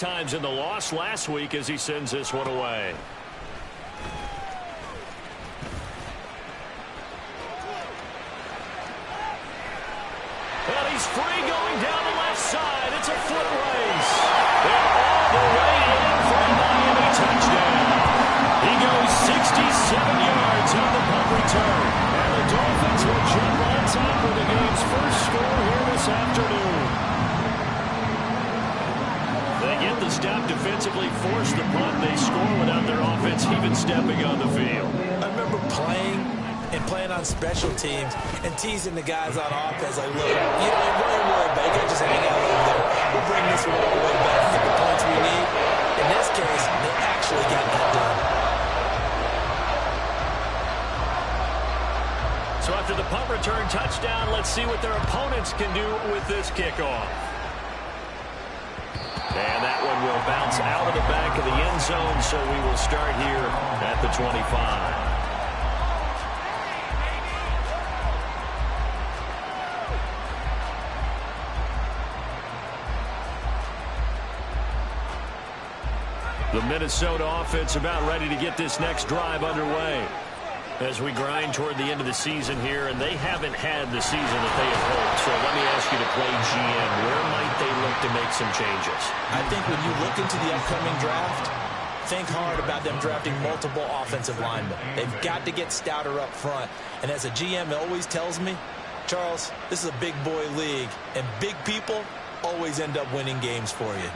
Times in the loss last week as he sends this one away. Well, he's free going down the left side. It's a foot race. They're all the way in for a Miami touchdown. He goes 67 yards on the punt return. And the Dolphins will jump on top of the game's first score here this afternoon. They get the stop defensively, force the punt. They score without their offense even stepping on the field. I remember playing on special teams and teasing the guys on offense like, look, you don't really worry about it. You gotta just hang out over there. We'll bring this one all the way back to get the points we need. In this case, they actually got that done. So after the punt return touchdown, let's see what their opponents can do with this kickoff. And that one will bounce out of the back of the end zone, so we will start here at the 25. The Minnesota offense about ready to get this next drive underway as we grind toward the end of the season here, and they haven't had the season that they have hoped. So let me ask you to play GM. Where might they look to make some changes? I think when you look into the upcoming draft, think hard about them drafting multiple offensive linemen. They've got to get stouter up front. And as a GM always tells me, Charles, this is a big boy league, and big people always end up winning games for you.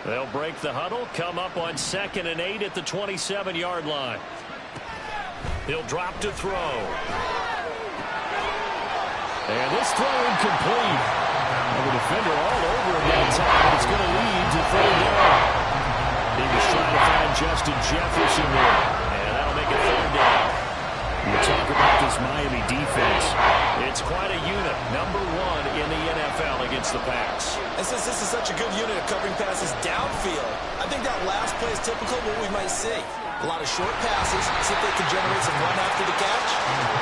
They'll break the huddle, come up on 2nd and 8 at the 27-yard line. He'll drop to throw. And this throw incomplete. The defender all over him that time. It's going to lead to 3rd down. He was trying to find Justin Jefferson there. And that'll make it 3rd down. You talk about this Miami defense. It's quite a unit. Number 1 in the NFL against the pass. And since this is such a good unit of covering passes downfield, I think that last play is typical of what we might see. A lot of short passes, see if they can generate some run after the catch,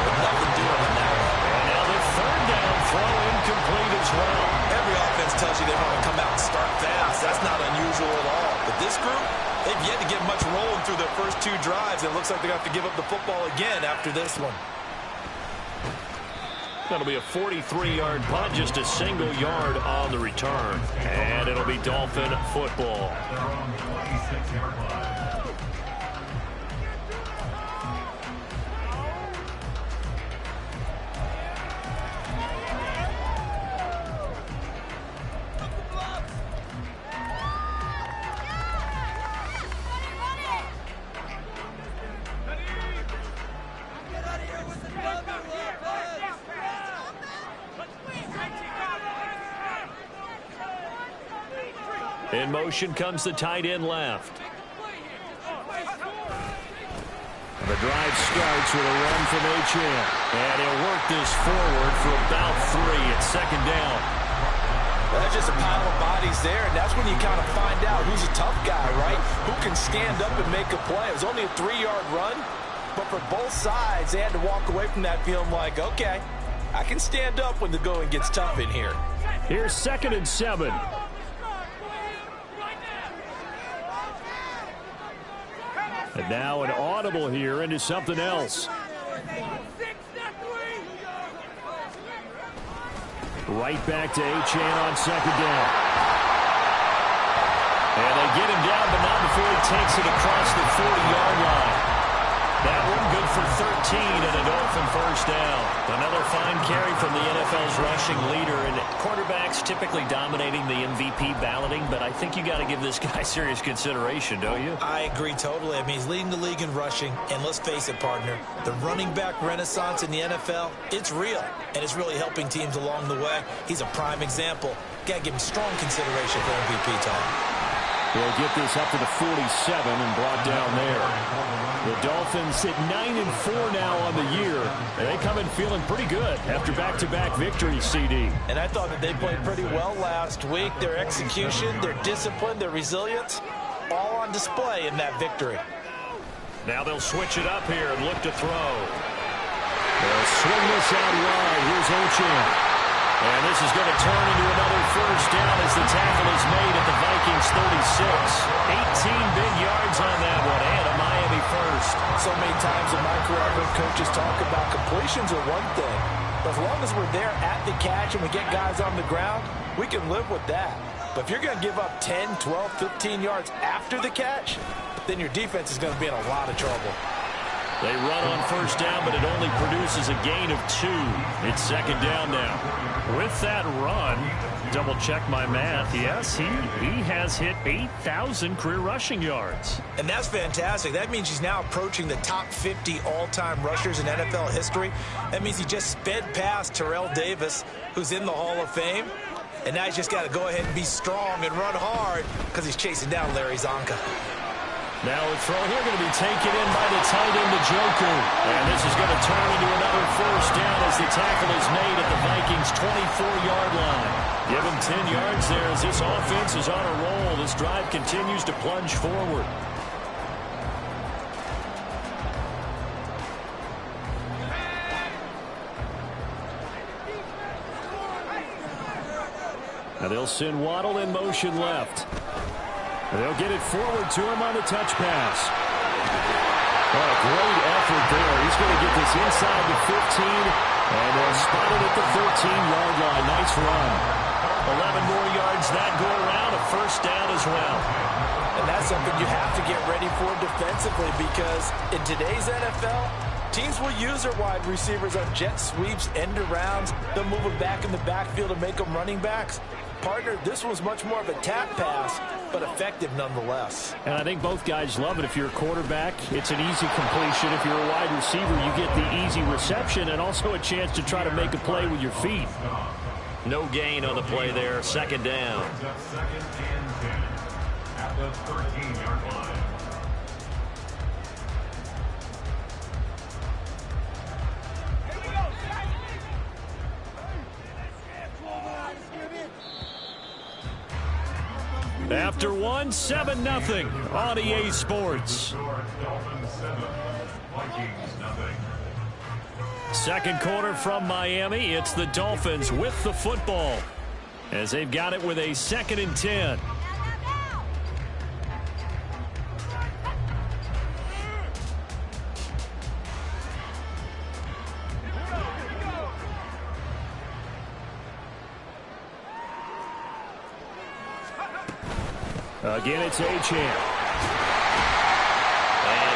but nothing doing on that one. And now the 3rd down throw incomplete as well. Every offense tells you they want to come out and start fast. That's not unusual at all. But this group, they've yet to get much rolling through their first 2 drives. It looks like they're going to have to give up the football again after this one. That'll be a 43-yard punt, just a single yard on the return. And it'll be Dolphin football. In motion comes the tight end left. The drive starts with a run from Achane. And he'll work this forward for about 3 at 2nd down. Well, that's just a pile of bodies there, and that's when you kind of find out who's a tough guy, right? Who can stand up and make a play. It was only a 3-yard run, but for both sides, they had to walk away from that feeling like, okay, I can stand up when the going gets tough in here. Here's 2nd and 7. And now an audible here into something else. Right back to Achane on 2nd down. And they get him down, but not before he takes it across the 40-yard line. That one good for 13 and a Dolphin 1st down. Another fine carry from the NFL's rushing leader, and quarterbacks typically dominating the MVP balloting, but I think you got to give this guy serious consideration, don't you? I agree totally. I mean, he's leading the league in rushing, and let's face it, partner, the running back renaissance in the NFL, it's real, and it's really helping teams along the way. He's a prime example. Got to give him strong consideration for MVP time. They'll get this up to the 47 and brought down there. The Dolphins sit 9-4 now on the year. And they come in feeling pretty good after back-to-back victories, CD. And I thought that they played pretty well last week. Their execution, their discipline, their resilience, all on display in that victory. Now they'll switch it up here and look to throw. They'll swing this out wide. Here's Achane. And this is going to turn into another first down as the tackle is made at the Vikings 36. 18 big yards on that one, and a Miami first. So many times in my career, I've heard coaches talk about completions are one thing. But as long as we're there at the catch and we get guys on the ground, we can live with that. But if you're going to give up 10, 12, 15 yards after the catch, then your defense is going to be in a lot of trouble. They run on first down, but it only produces a gain of 2. It's second down now. With that run, double check my math. Yes, he has hit 8,000 career rushing yards. And that's fantastic. That means he's now approaching the top 50 all-time rushers in NFL history. That means he just sped past Terrell Davis, who's in the Hall of Fame. And now he's just got to go ahead and be strong and run hard because he's chasing down Larry Zonka. Now a throw here going to be taken in by the tight end, Njoku. And this is going to turn into another first down as the tackle is made at the Vikings' 24-yard line. Give him 10 yards there as this offense is on a roll. This drive continues to plunge forward. Now they'll send Waddle in motion left. They'll get it forward to him on the touch pass. Oh, great effort there. He's going to get this inside the 15, and they'll spot it at the 13-yard line. Nice run. 11 more yards that go around, a first down as well. And that's something you have to get ready for defensively because in today's NFL, teams will use their wide receivers on jet sweeps, end arounds. They'll move them back in the backfield to make them running backs. Partner, this was much more of a tap pass, but effective nonetheless. And I think both guys love it. If you're a quarterback, it's an easy completion. If you're a wide receiver, you get the easy reception and also a chance to try to make a play with your feet. No gain on the play there. Second down. Second and 10 at the 13-yard line. After one, 7-0 on EA Sports. Second quarter from Miami. It's the Dolphins with the football as they've got it with a 2nd and 10. Again, it's Achane. And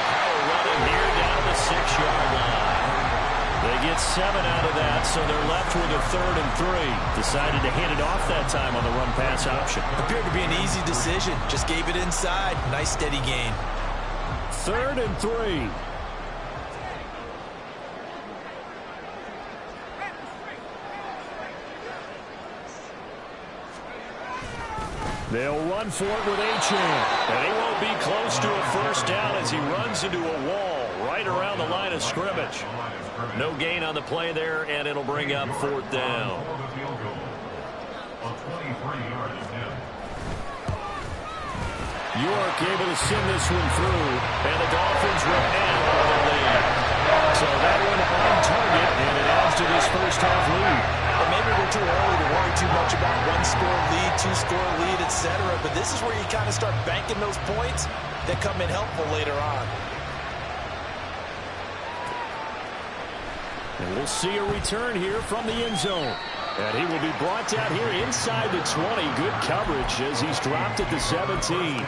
power running here down the 6-yard line. They get 7 out of that, so they're left with a 3rd and 3. Decided to hand it off that time on the run-pass option. Appeared to be an easy decision. Just gave it inside. Nice steady gain. 3rd and 3. They'll run for it with Achane. And he won't be close to a first down as he runs into a wall right around the line of scrimmage. No gain on the play there, and it'll bring up 4th down. York able to send this one through, and the Dolphins will end with a lead. So that one on target, and it adds to this first half lead. But maybe we're too early to worry too much about 1-score lead, 2-score lead, etc. But this is where you kind of start banking those points that come in helpful later on. And we'll see a return here from the end zone. And he will be brought down here inside the 20. Good coverage as he's dropped at the 17.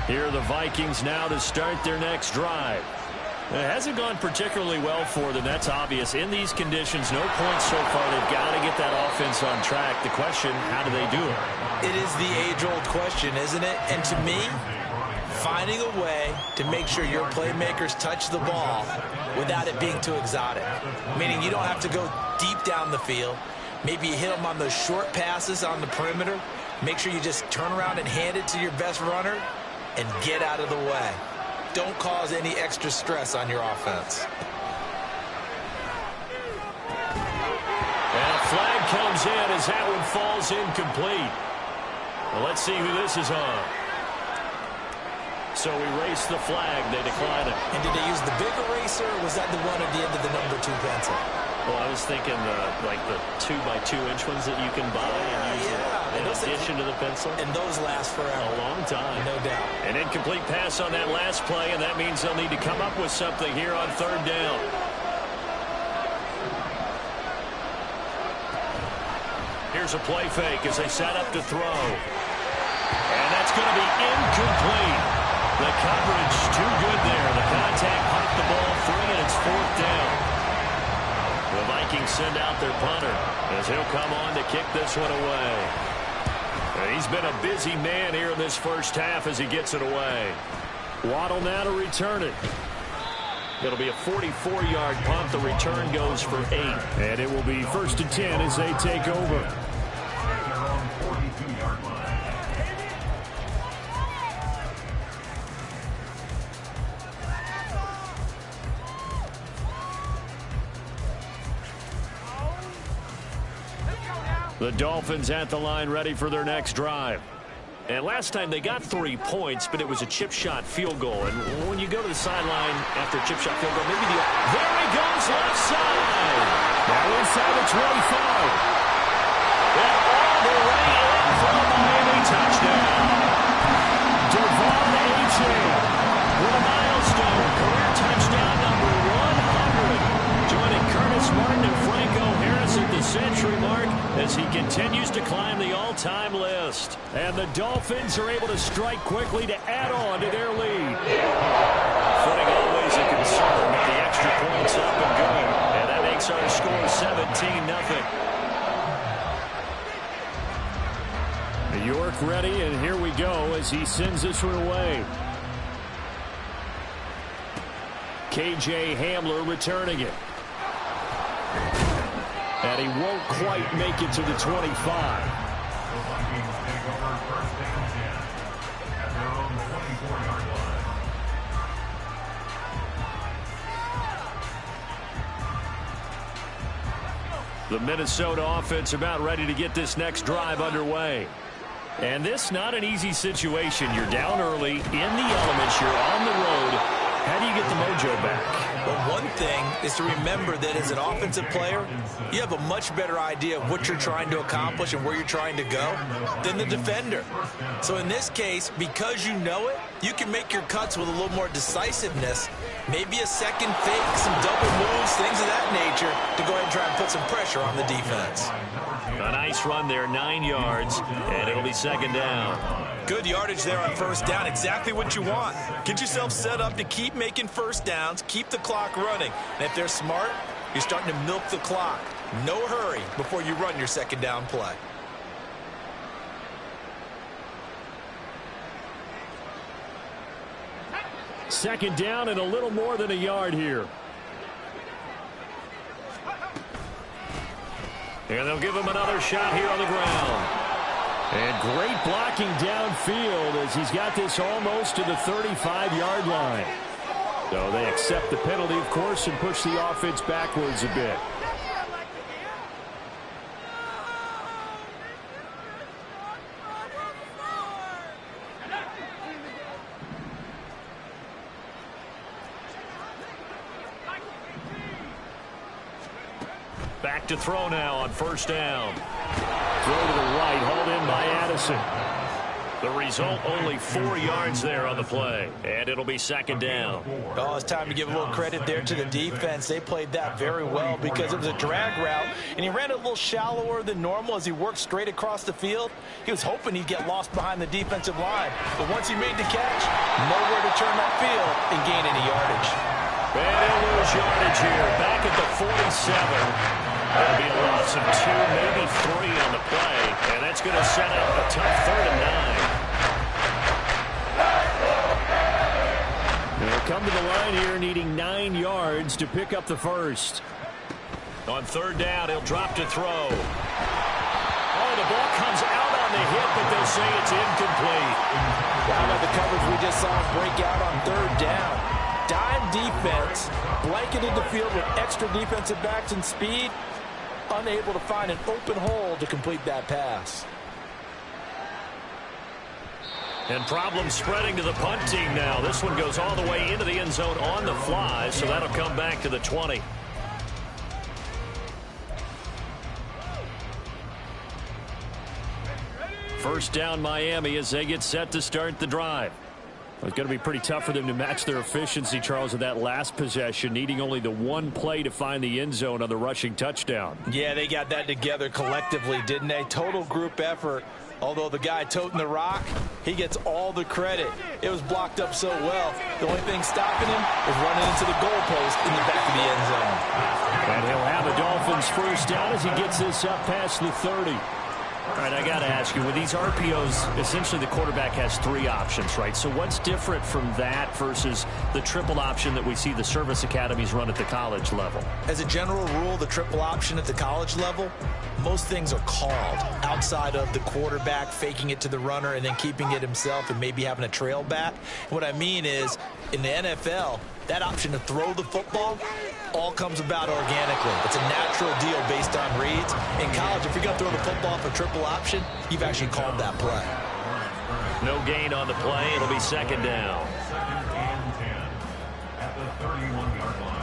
Here are the Vikings now to start their next drive. It hasn't gone particularly well for them. That's obvious. In these conditions, no points so far. They've got to get that offense on track. The question, how do they do it? It is the age-old question, isn't it? And to me, finding a way to make sure your playmakers touch the ball without it being too exotic. Meaning you don't have to go deep down the field. Maybe you hit them on those short passes on the perimeter. Make sure you just turn around and hand it to your best runner and get out of the way. Don't cause any extra stress on your offense. And a flag comes in as that one falls incomplete. Well, let's see who this is on. So we race the flag. They decline it. And did they use the big eraser, or was that the one at the end of the number 2 pencil? Well, I was thinking like the 2x2-inch ones that you can buy and use in addition to the pencil. And those last forever. A long time. No doubt. An incomplete pass on that last play, and that means they'll need to come up with something here on 3rd down. Here's a play fake as they set up to throw. And that's going to be incomplete. The coverage too good there. The contact popped the ball free, and it's 4th down. The Vikings send out their punter as he'll come on to kick this one away. And he's been a busy man here in this first half as he gets it away. Waddle now to return it. It'll be a 44-yard punt. The return goes for 8. And it will be 1st and 10 as they take over. The Dolphins at the line ready for their next drive. And last time they got 3 points, but it was a chip shot field goal. And when you go to the sideline after a chip shot field goal, maybe there he goes left side. Now inside the 25. And all the way in for a Miami touchdown. Devon Achane with a milestone. Career touchdown number 100. Joining Curtis Martin and Franco Harris at the century mark as he continues to climb the all-time list. And the Dolphins are able to strike quickly to add on to their lead. Footing always a concern, but the extra points up and good. And that makes our score 17-0. York ready, and here we go as he sends this one away. KJ Hamler returning it. And he won't quite make it to the 25. The Minnesota offense about ready to get this next drive underway. And this not an easy situation. You're down early, in the elements, you're on the road. How do you get the mojo back? Well, one thing is to remember that as an offensive player, you have a much better idea of what you're trying to accomplish and where you're trying to go than the defender. So in this case, because you know it, you can make your cuts with a little more decisiveness, maybe a second fake, some double moves, things of that nature, to go ahead and try and put some pressure on the defense. A nice run there, 9 yards, and it'll be 2nd down. Good yardage there on 1st down, exactly what you want. Get yourself set up to keep making 1st downs, keep the clock running. And if they're smart, you're starting to milk the clock. No hurry before you run your 2nd down play. Second down and a little more than a yard here. And they'll give him another shot here on the ground. And great blocking downfield as he's got this almost to the 35-yard line. So they accept the penalty, of course, and push the offense backwards a bit. Back to throw now on 1st down. Throw to the right, hauled in by Addison. The result, only 4 yards there on the play. And it'll be 2nd down. Oh, it's time to give a little credit there to the defense. They played that very well because it was a drag route, and he ran it a little shallower than normal as he worked straight across the field. He was hoping he'd get lost behind the defensive line. But once he made the catch, nowhere to turn that field and gain any yardage. And he'll lose yardage here. Back at the 47. That'll be a loss of 2, maybe 3 on the play. And that's going to set up a tough 3rd and 9. They'll come to the line here needing 9 yards to pick up the first. On 3rd down, he'll drop to throw. Oh, the ball comes out on the hit, but they'll say it's incomplete. How about the coverage we just saw break out on 3rd down? Dime defense, blanketed the field with extra defensive backs and speed, unable to find an open hole to complete that pass. And problems spreading to the punt team now. This one goes all the way into the end zone on the fly, so that'll come back to the 20. First down Miami as they get set to start the drive. It's going to be pretty tough for them to match their efficiency, Charles, with that last possession, needing only the one play to find the end zone on the rushing touchdown. Yeah, they got that together collectively, didn't they? Total group effort. Although the guy toting the rock, he gets all the credit. It was blocked up so well. The only thing stopping him was running into the goalpost in the back of the end zone. And he'll have the Dolphins first down as he gets this up past the 30. All right, I got to ask you, with these RPOs, essentially the quarterback has three options, right? So what's different from that versus the triple option that we see the service academies run at the college level? As a general rule, the triple option at the college level, most things are called outside of the quarterback faking it to the runner and then keeping it himself and maybe having a trail back. What I mean is, in the NFL, that option to throw the football all comes about organically. It's a natural deal based on reads. In college, if you're going to throw the football for triple option, you've actually called that play. No gain on the play. It'll be second down. Second and 10 at the 31-yard line.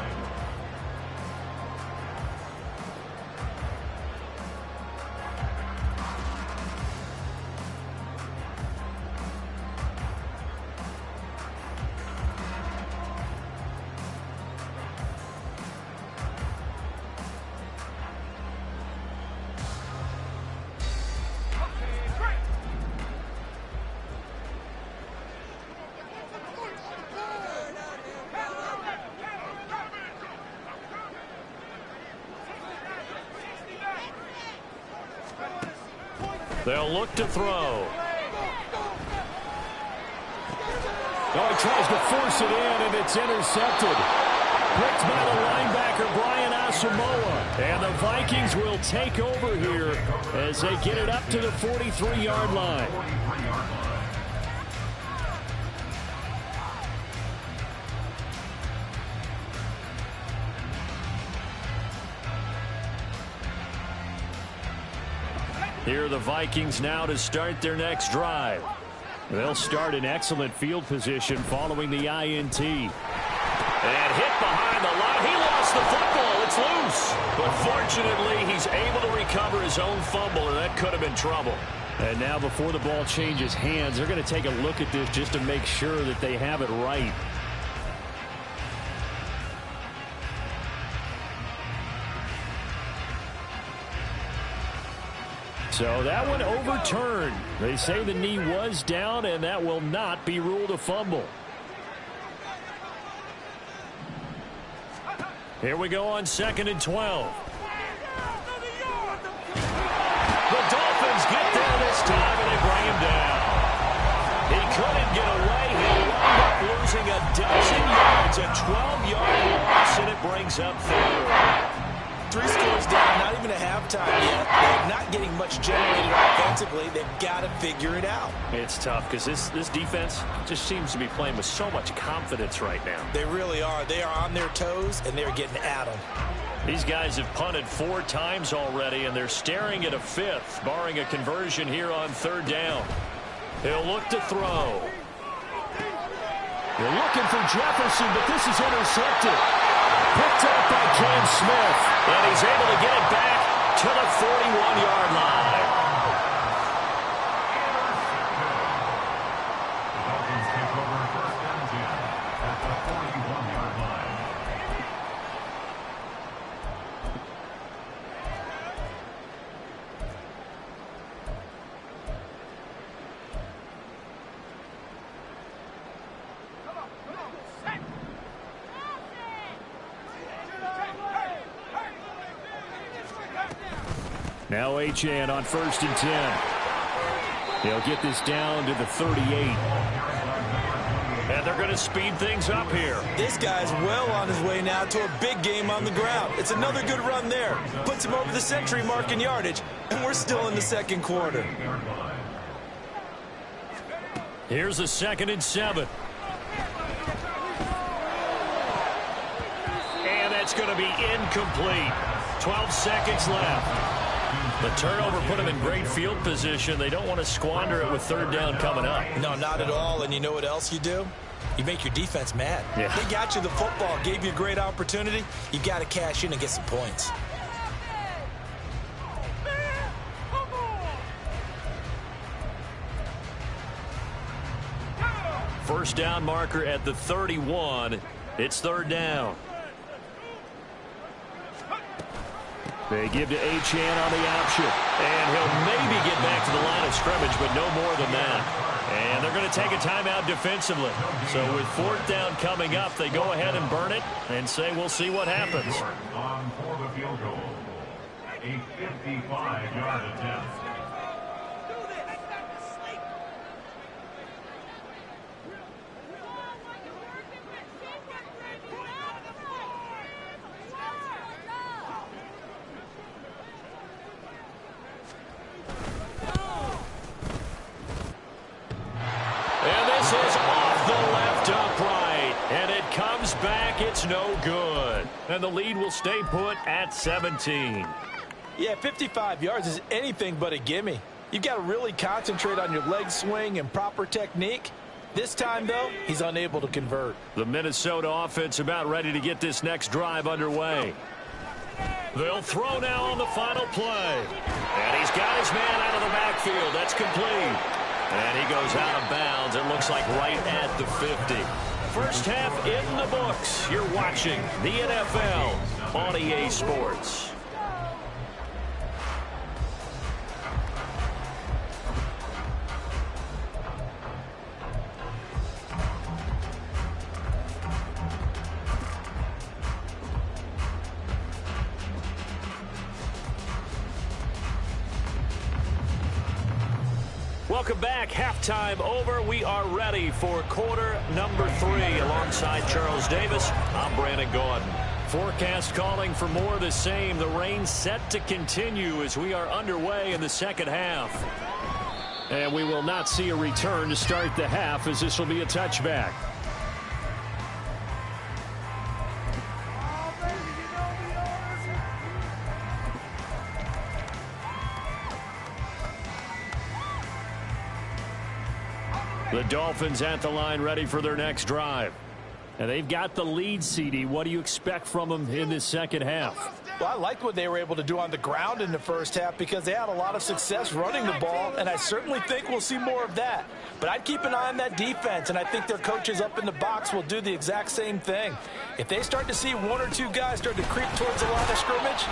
They'll look to throw. Oh, he tries to force it in, and it's intercepted. Picked by the linebacker, Brian Asamoah. And the Vikings will take over here as they get it up to the 43-yard line. Here are the Vikings now to start their next drive. They'll start in excellent field position following the INT. And hit behind the line. He lost the football. It's loose. But fortunately, he's able to recover his own fumble, and that could have been trouble. And now before the ball changes hands, they're going to take a look at this just to make sure that they have it right. So that one overturned. They say the knee was down, and that will not be ruled a fumble. Here we go on 2nd and 12. The Dolphins get there this time, and they bring him down. He couldn't get away. He wound up losing a dozen yards, a 12-yard loss, and it brings up 3rd. 3 scores down, not even a halftime yet. They're not getting much generated offensively. They've got to figure it out. It's tough because this defense just seems to be playing with so much confidence right now. They really are. They are on their toes, and they're getting at them. These guys have punted 4 times already, and they're staring at a 5th, barring a conversion here on 3rd down. He'll look to throw. They're looking for Jefferson, but this is intercepted. Picked up by Cam Smith, and he's able to get it back to the 41-yard line. The Dolphins take over 1st and 10 at the 41-yard line. Now Achane on 1st and 10. They'll get this down to the 38. And they're going to speed things up here. This guy's well on his way now to a big game on the ground. It's another good run there. Puts him over the century mark in yardage, and we're still in the 2nd quarter. Here's a 2nd and 7. And that's going to be incomplete. 12 seconds left. The turnover put them in great field position. They don't want to squander it with third down coming up. No, not at all. And you know what else you do? You make your defense mad. Yeah. They got you the football, gave you a great opportunity. You got to cash in and get some points. First down marker at the 31. It's third down. They give to Achane on the option. And he'll maybe get back to the line of scrimmage, but no more than that. And they're going to take a timeout defensively. So with fourth down coming up, they go ahead and burn it and say we'll see what happens. On for the field goal. A 55-yard attempt. It's no good. And the lead will stay put at 17. Yeah, 55 yards is anything but a gimme. You've got to really concentrate on your leg swing and proper technique. This time, though, he's unable to convert. The Minnesota offense about ready to get this next drive underway. They'll throw now on the final play. And he's got his man out of the backfield. That's complete. And he goes out of bounds. It looks like right at the 50. First half in the books. You're watching the NFL on EA Sports. Welcome back. Halftime over. We are ready for quarter number 3. Alongside Charles Davis, I'm Brandon Gordon. Forecast calling for more of the same. The rain set to continue as we are underway in the second half. And we will not see a return to start the half, as this will be a touchback. The Dolphins at the line ready for their next drive. And they've got the lead, CD. What do you expect from them in this second half? Well, I liked what they were able to do on the ground in the first half because they had a lot of success running the ball, and I certainly think we'll see more of that. But I'd keep an eye on that defense, and I think their coaches up in the box will do the exact same thing. If they start to see one or two guys start to creep towards the line of scrimmage,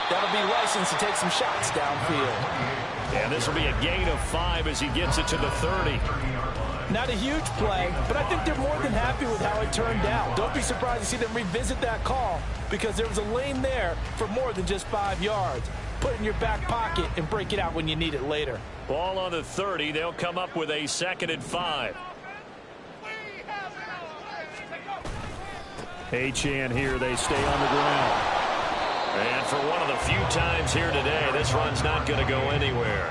that'll be licensed to take some shots downfield. And this will be a gain of 5 as he gets it to the 30. Not a huge play, but I think they're more than happy with how it turned out. Don't be surprised to see them revisit that call because there was a lane there for more than just 5 yards. Put it in your back pocket and break it out when you need it later. Ball on the 30. They'll come up with a 2nd and 5. Achane here. They stay on the ground. And for one of the few times here today, this run's not going to go anywhere.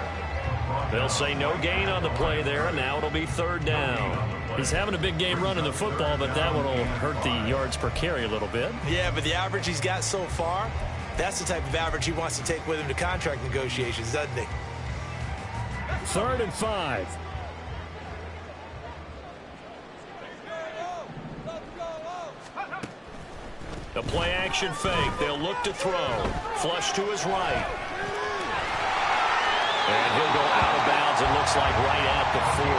They'll say no gain on the play there, and now it'll be third down. He's having a big game running the football, but that one will hurt the yards per carry a little bit. Yeah, but the average he's got so far, that's the type of average he wants to take with him to contract negotiations, doesn't he? 3rd and 5. The play action fake. They'll look to throw. Flush to his right. And he'll go out of bounds, it looks like right at the 40.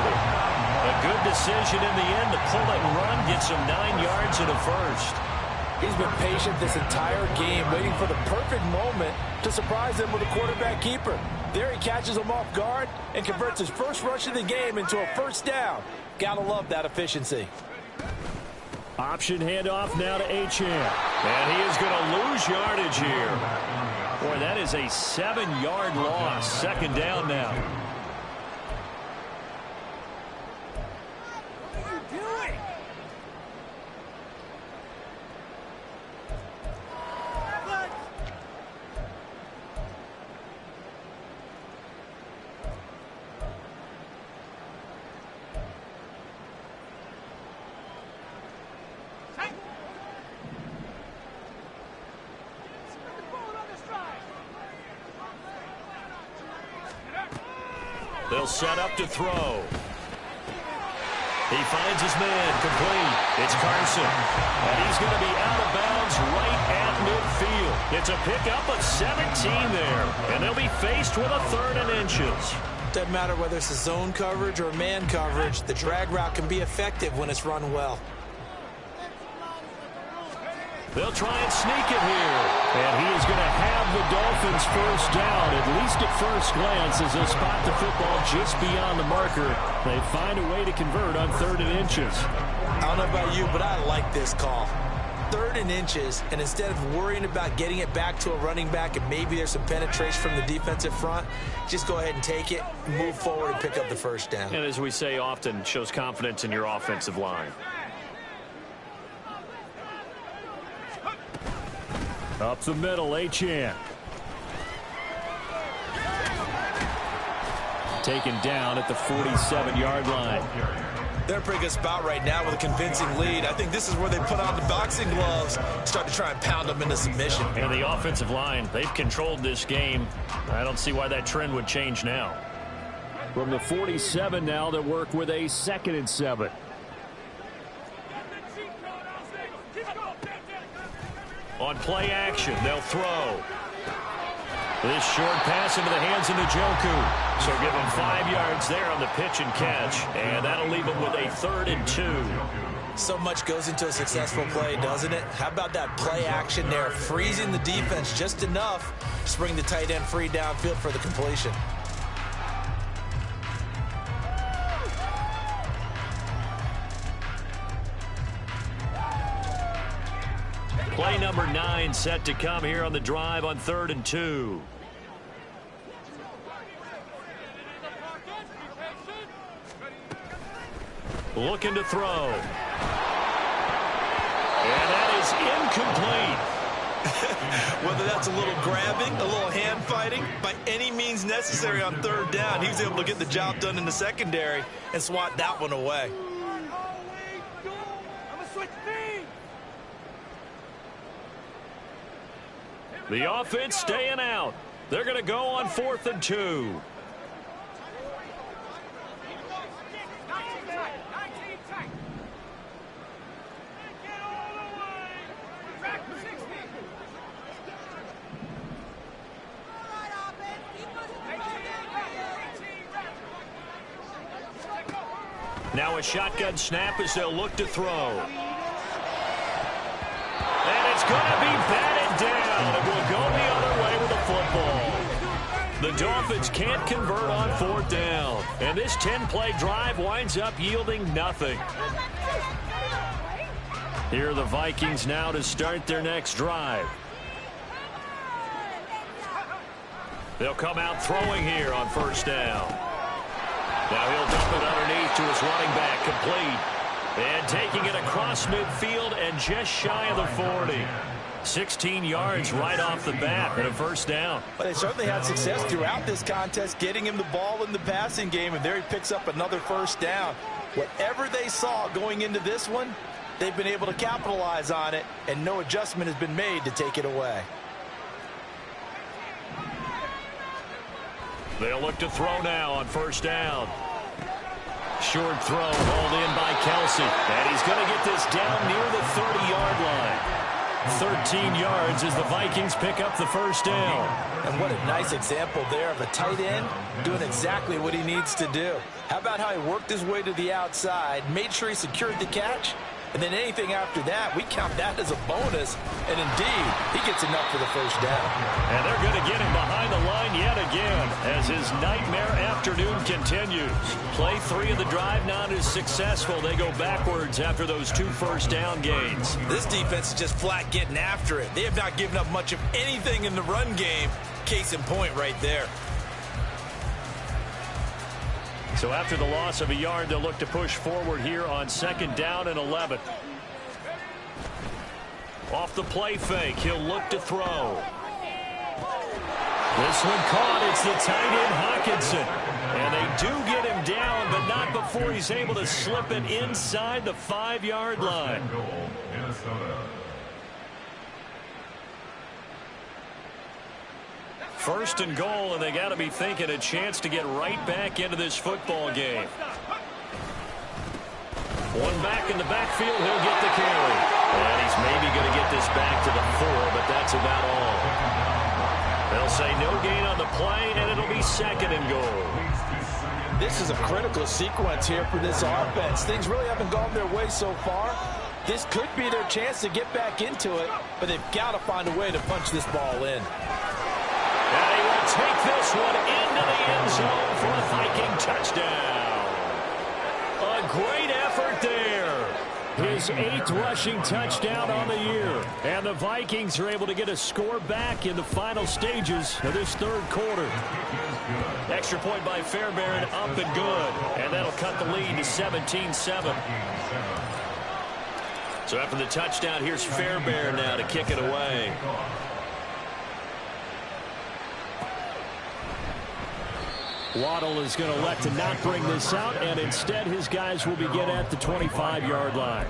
A good decision in the end to pull it and run, gets him 9 yards and a first. He's been patient this entire game, waiting for the perfect moment to surprise them with a quarterback keeper. There he catches him off guard and converts his first rush of the game into a first down. Gotta love that efficiency. Option handoff now to Achane. And he is going to lose yardage here. Boy, that is a 7-yard loss. 2nd down now. What are you doing? They'll set up to throw. He finds his man, complete. It's Carson. And he's going to be out of bounds right at midfield. It's a pickup of 17 there. And they'll be faced with a 3rd and inches. Doesn't matter whether it's a zone coverage or man coverage. The drag route can be effective when it's run well. They'll try and sneak it here. And he is going to have the Dolphins first down, at least at first glance, as they'll spot the football just beyond the marker. They find a way to convert on 3rd and inches. I don't know about you, but I like this call. 3rd and inches, and instead of worrying about getting it back to a running back and maybe there's some penetration from the defensive front, just go ahead and take it, move forward, and pick up the first down. And as we say often, shows confidence in your offensive line. Up the middle, Achane. Taken down at the 47-yard line. They're in a pretty good spot right now with a convincing lead. I think this is where they put on the boxing gloves, start to try and pound them into submission. And the offensive line, they've controlled this game. I don't see why that trend would change now. From the 47 now, they'll work with a 2nd and 7. On play action, they'll throw. This short pass into the hands of Njoku. So give him 5 yards there on the pitch and catch. And that'll leave him with a 3rd and 2. So much goes into a successful play, doesn't it? How about that play action there? Freezing the defense just enough to bring the tight end free downfield for the completion. Play number 9 set to come here on the drive on 3rd and 2. Looking to throw. And that is incomplete. Whether that's a little grabbing, a little hand fighting, by any means necessary on 3rd down, he was able to get the job done in the secondary and swat that one away. The offense staying out. They're going to go on 4th and 2. Now a shotgun snap as they'll look to throw. And it's going to be batted down. It will go the other way with the football. The Dolphins can't convert on 4th down. And this 10-play drive winds up yielding nothing. Here are the Vikings now to start their next drive. They'll come out throwing here on 1st down. Now he'll dump it underneath to his running back, complete. And taking it across midfield and just shy of the 40. 16 yards right off the bat and a 1st down. But they certainly had success throughout this contest, getting him the ball in the passing game, and there he picks up another 1st down. Whatever they saw going into this one, they've been able to capitalize on it, and no adjustment has been made to take it away. They'll look to throw now on 1st down. Short throw hauled in by Kelsey. And he's going to get this down near the 30-yard line. 13 yards as the Vikings pick up the 1st down. And what a nice example there of a tight end doing exactly what he needs to do. How about how he worked his way to the outside, made sure he secured the catch, and then anything after that, we count that as a bonus. And indeed, he gets enough for the 1st down. And they're going to get him behind the line yet again as his nightmare afternoon continues. Play 3 of the drive not as successful. They go backwards after those 2 1st down gains. This defense is just flat getting after it. They have not given up much of anything in the run game. Case in point right there. So after the loss of a yard, they'll look to push forward here on 2nd down and 11. Off the play fake, he'll look to throw. This one caught. It's the tight end Hockenson. And they do get him down, but not before he's able to slip it inside the 5-yard line. First and goal, and they got to be thinking a chance to get right back into this football game. One back in the backfield, he'll get the carry. And he's maybe going to get this back to the 4, but that's about all. They'll say no gain on the play, and it'll be second and goal. This is a critical sequence here for this offense. Things really haven't gone their way so far. This could be their chance to get back into it, but they've got to find a way to punch this ball in. And he will take this one into the end zone for a Viking touchdown. A great effort there. His 8th rushing touchdown on the year. And the Vikings are able to get a score back in the final stages of this third quarter. Extra point by Fairbairn, up and good. And that'll cut the lead to 17-7. So after the touchdown, here's Fairbairn now to kick it away. Waddle is going to elect to not bring this out, and instead his guys will begin at the 25-yard line.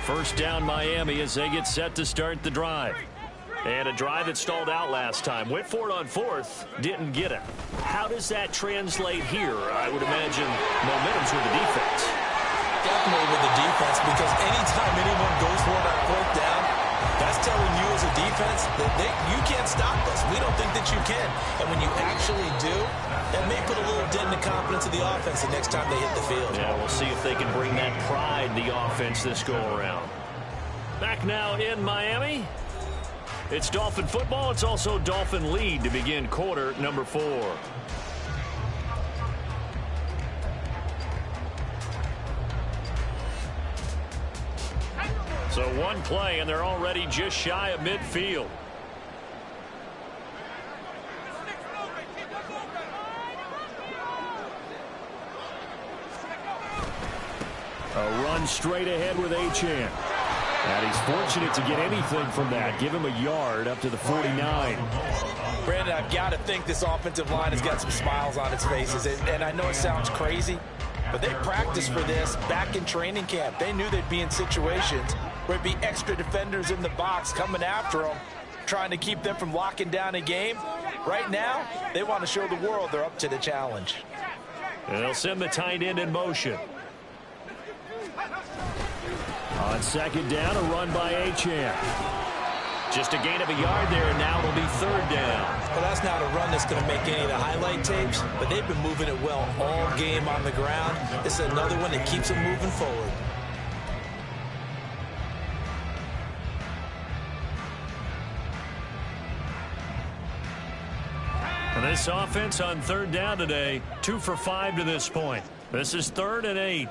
First down Miami as they get set to start the drive. And a drive that stalled out last time. Went for it on 4th, didn't get it. How does that translate here? I would imagine momentum's with the defense. Definitely with the defense, because anytime anyone goes for it on 4th down, that's telling you as a defense that you can't stop us. We don't think that you can. And when you actually do, that may put a little dent in the confidence of the offense the next time they hit the field. Yeah, we'll see if they can bring that pride in the offense this go-around. Back now in Miami. It's Dolphin football. It's also Dolphin lead to begin quarter number 4. So one play, and they're already just shy of midfield. A run straight ahead with Achane. And he's fortunate to get anything from that. Give him a yard up to the 49. Brandon, I've got to think this offensive line has got some smiles on its faces. And I know it sounds crazy, but they practiced for this back in training camp. They knew they'd be in situations where it'd be extra defenders in the box coming after them, trying to keep them from locking down a game. Right now, they want to show the world they're up to the challenge. And they'll send the tight end in motion. On second down, a run by Achane. Just a gain of a yard there, and now it'll be 3rd down. Well, that's not a run that's going to make any of the highlight tapes, but they've been moving it well all game on the ground. This is another one that keeps them moving forward. And this offense on 3rd down today, 2 for 5 to this point. This is 3rd and 8.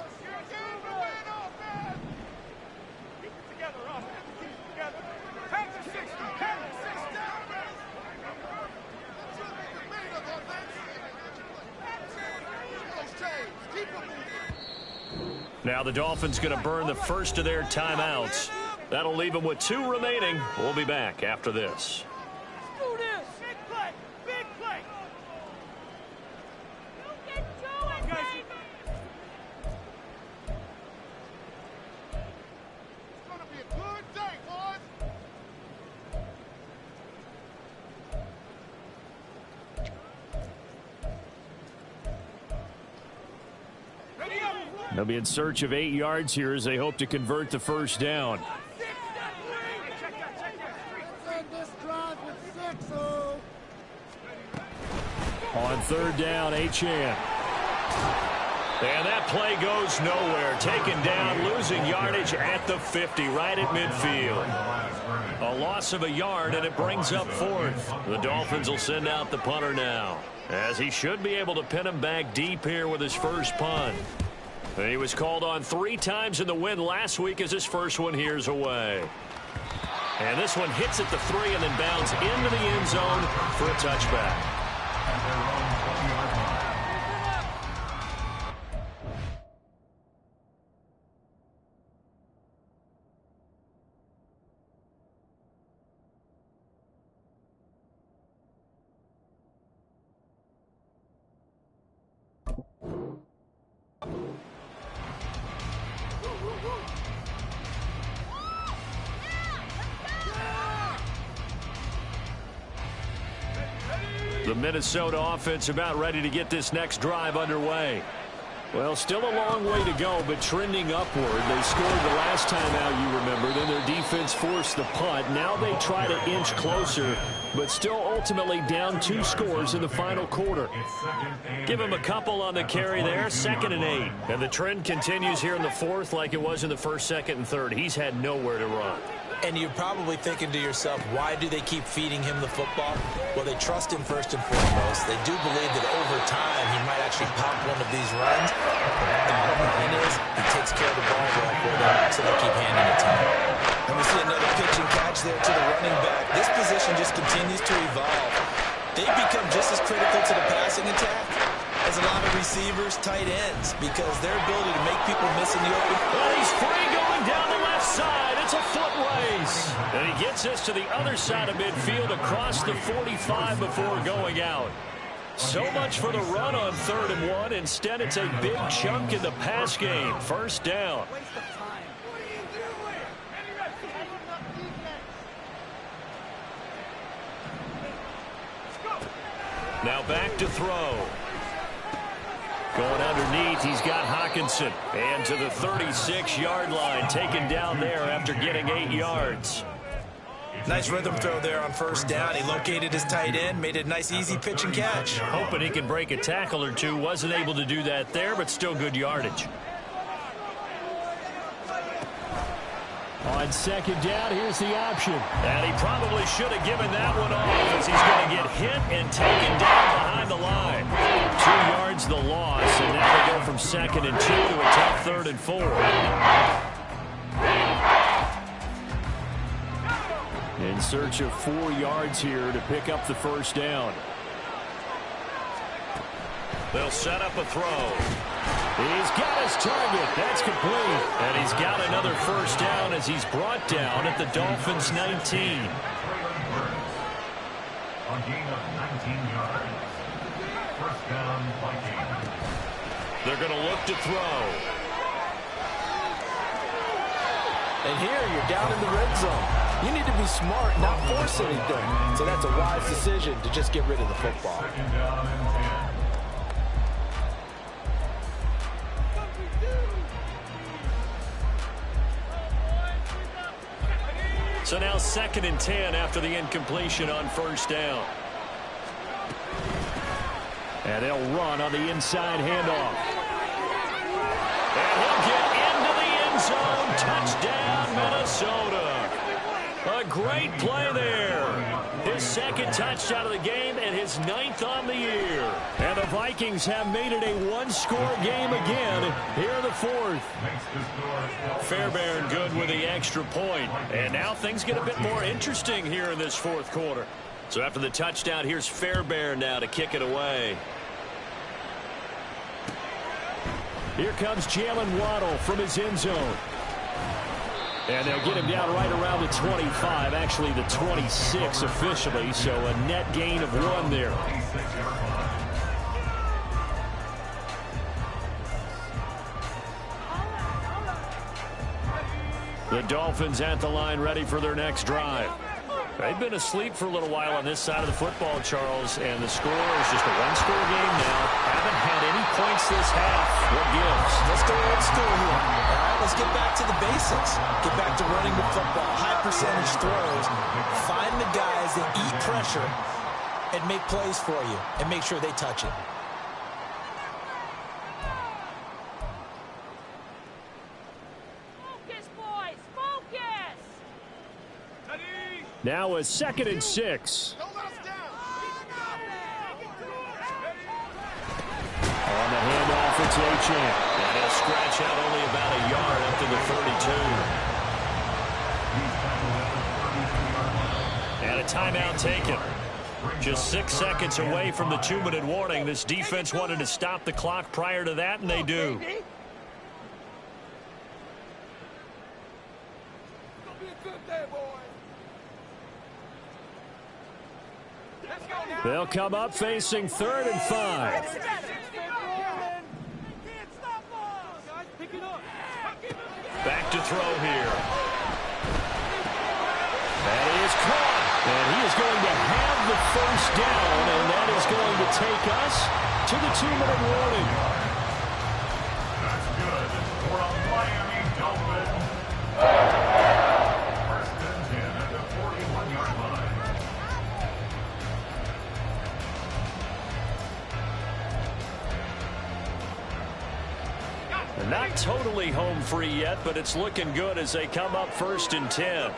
Now the Dolphins going to burn the first of their timeouts. That'll leave them with 2 remaining. We'll be back after this. They'll be in search of 8 yards here as they hope to convert the first down. On 3rd down, Achane. And that play goes nowhere. Taken down, losing yardage at the 50, right at midfield. A loss of a yard, and it brings up 4th. The Dolphins will send out the punter now, as he should be able to pin him back deep here with his first punt. He was called on 3 times in the win last week as his first one here's away. And this one hits at the 3 and then bounds into the end zone for a touchback. The Minnesota offense about ready to get this next drive underway. Well, still a long way to go, but trending upward. They scored the last time out, you remember. Then their defense forced the punt. Now they try to inch closer, but still ultimately down 2 scores in the final quarter. Give him a couple on the carry there, 2nd and 8. And the trend continues here in the 4th like it was in the 1st, 2nd, and 3rd. He's had nowhere to run. And you're probably thinking to yourself, why do they keep feeding him the football? Well, they trust him first and foremost. They do believe that over time he might actually pop one of these runs. The bottom line is he takes care of the ball well for them, so they keep handing it to him. And we see another pitch and catch there to the running back. This position just continues to evolve. They've become just as critical to the passing attack as a lot of receivers, tight ends, because their ability to make people miss in the open. Well, he's free going down the left side. It's a foot race. And he gets us to the other side of midfield across the 45 before going out. So much for the run on 3rd and 1. Instead, it's a big chunk in the pass game. 1st down. Now back to throw. Going underneath, he's got Hockenson. And to the 36-yard line, taken down there after getting 8 yards. Nice rhythm throw there on 1st down. He located his tight end, made it a nice, easy pitch and catch. Hoping he could break a tackle or two. Wasn't able to do that there, but still good yardage. On 2nd down, here's the option. And he probably should have given that one off as he's going to get hit and taken down behind the line. 2 yards the loss, and now they go from 2nd and 2 to a tough 3rd and 4. In search of 4 yards here to pick up the 1st down. They'll set up a throw. He's got his target. That's complete. And he's got another 1st down as he's brought down at the Dolphins' 19. A gain of 19 yards. 1st down, Vikings. They're going to look to throw. And here you're down in the red zone. You need to be smart, not force anything. So that's a wise decision to just get rid of the football. 2nd down and 10. So now 2nd and 10 after the incompletion on 1st down. And they'll run on the inside handoff. And he'll get into the end zone. Touchdown, Minnesota. A great play there. His 2nd touchdown of the game and his 9th on the year. And the Vikings have made it a 1-score game again here in the 4th. Fairbairn good with the extra point. And now things get a bit more interesting here in this 4th quarter. So after the touchdown, here's Fairbairn now to kick it away. Here comes Jalen Waddle from his end zone. And they'll get him down right around the 25, actually the 26 officially, so a net gain of 1 there. The Dolphins at the line ready for their next drive. They've been asleep for a little while on this side of the football, Charles, and the score is just a 1-score game now. Haven't had any points this half. What gives? Let's go old school here. All right, let's get back to the basics. Get back to running the football, high percentage throws. Find the guys that eat pressure and make plays for you and make sure they touch it. Focus, boys, focus! Now a 2nd and 6. On the handoff, it's Achane. And he'll scratch out only about a yard up to the 32. And a timeout taken. Just 6 seconds away from the 2-minute warning. This defense wanted to stop the clock prior to that, and they do. They'll come up facing 3rd and 5. Back to throw here. That is caught. And he is going to have the 1st down, and that is going to take us to the 2-minute warning. That's good for a Miami Dolphin. First and 10 at the 41-yard line. They're not totally home free yet, but it's looking good as they come up 1st and 10.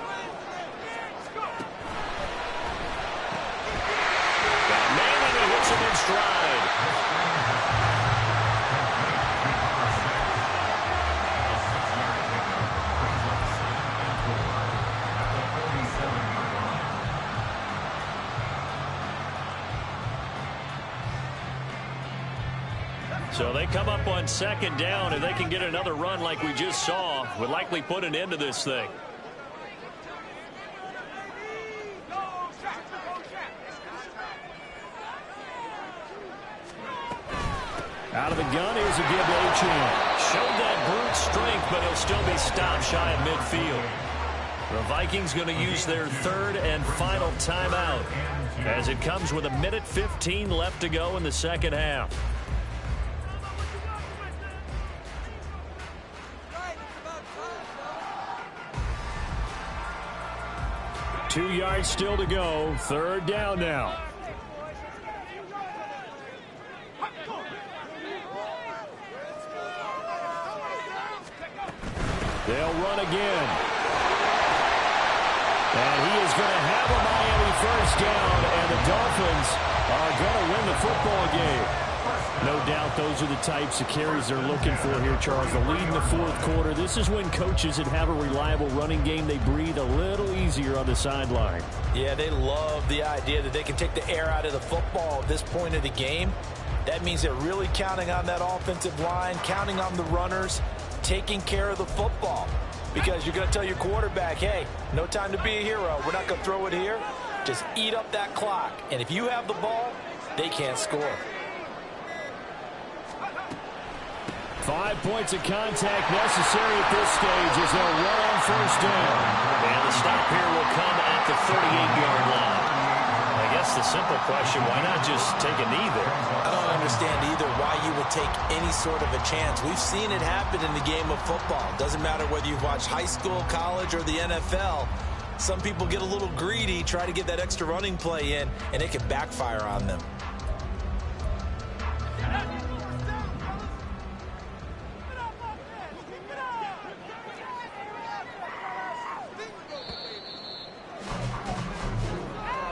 In stride. So they come up on 2nd down, and they can get another run like we just saw. Would likely put an end to this thing. Out of the gun, here's a give to Achane. Showed that brute strength, but he'll still be stopped shy of midfield. The Vikings going to use their 3rd and final timeout as it comes with 1:15 left to go in the second half. Two yards still to go. 3rd down now. They'll run again. And he is going to have a Miami 1st down, and the Dolphins are going to win the football game. No doubt those are the types of carries they're looking for here, Charles. The lead in the 4th quarter. This is when coaches that have a reliable running game, they breathe a little easier on the sideline. Yeah, they love the idea that they can take the air out of the football at this point of the game. That means they're really counting on that offensive line, counting on the runners, taking care of the football. Because you're going to tell your quarterback, hey, no time to be a hero. We're not going to throw it here. Just eat up that clock. And if you have the ball, they can't score. 5 points of contact necessary at this stage as they'll run on 1st down. And the stop here will come at the 38-yard line. I guess the simple question, why not just take a knee there? I don't understand either why you would take any sort of a chance. We've seen it happen in the game of football. Doesn't matter whether you've watched high school, college, or the NFL. Some people get a little greedy, try to get that extra running play in, and it can backfire on them.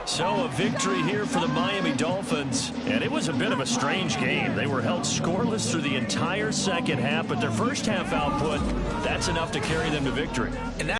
So a victory here for the Miami Dolphins, and it was a bit of a strange game. They were held scoreless through the entire second half, but their first half output, that's enough to carry them to victory. And